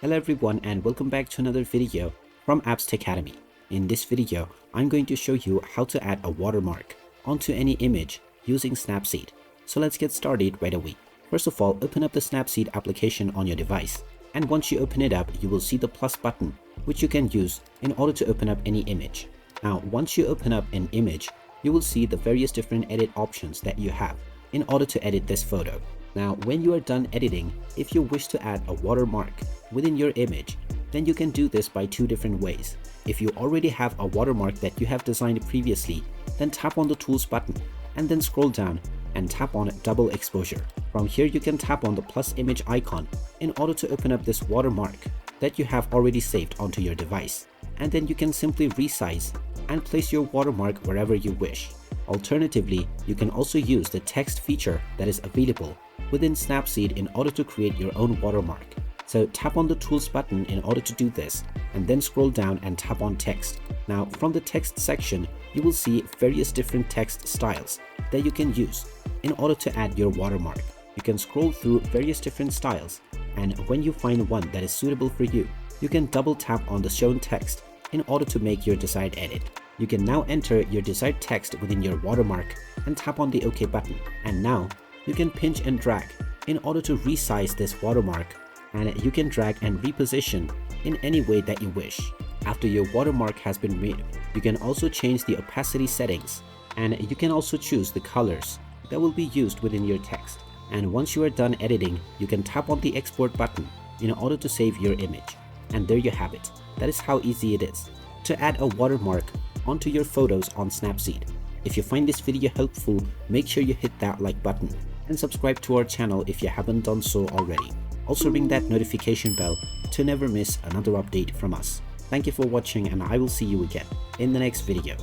Hello everyone and welcome back to another video from Apps Academy. In this video, I'm going to show you how to add a watermark onto any image using Snapseed. So let's get started right away. First of all, open up the Snapseed application on your device. And once you open it up, you will see the plus button, which you can use in order to open up any image. Now, once you open up an image, you will see the various different edit options that you have in order to edit this photo. Now, when you are done editing, if you wish to add a watermark within your image, then you can do this by two different ways. If you already have a watermark that you have designed previously, then tap on the Tools button and then scroll down and tap on Double Exposure. From here, you can tap on the plus image icon in order to open up this watermark that you have already saved onto your device. And then you can simply resize and place your watermark wherever you wish. Alternatively, you can also use the text feature that is available within Snapseed in order to create your own watermark. So tap on the Tools button in order to do this, and then scroll down and tap on Text. Now from the text section, you will see various different text styles that you can use in order to add your watermark. You can scroll through various different styles, and when you find one that is suitable for you, you can double tap on the shown text in order to make your desired edit. You can now enter your desired text within your watermark and tap on the OK button. And now you can pinch and drag in order to resize this watermark, and you can drag and reposition in any way that you wish. After your watermark has been made, you can also change the opacity settings, and you can also choose the colors that will be used within your text. And once you are done editing, you can tap on the Export button in order to save your image. And there you have it. That is how easy it is to add a watermark onto your photos on Snapseed. If you find this video helpful, make sure you hit that like button and subscribe to our channel if you haven't done so already. Also ring that notification bell to never miss another update from us. Thank you for watching, and I will see you again in the next video.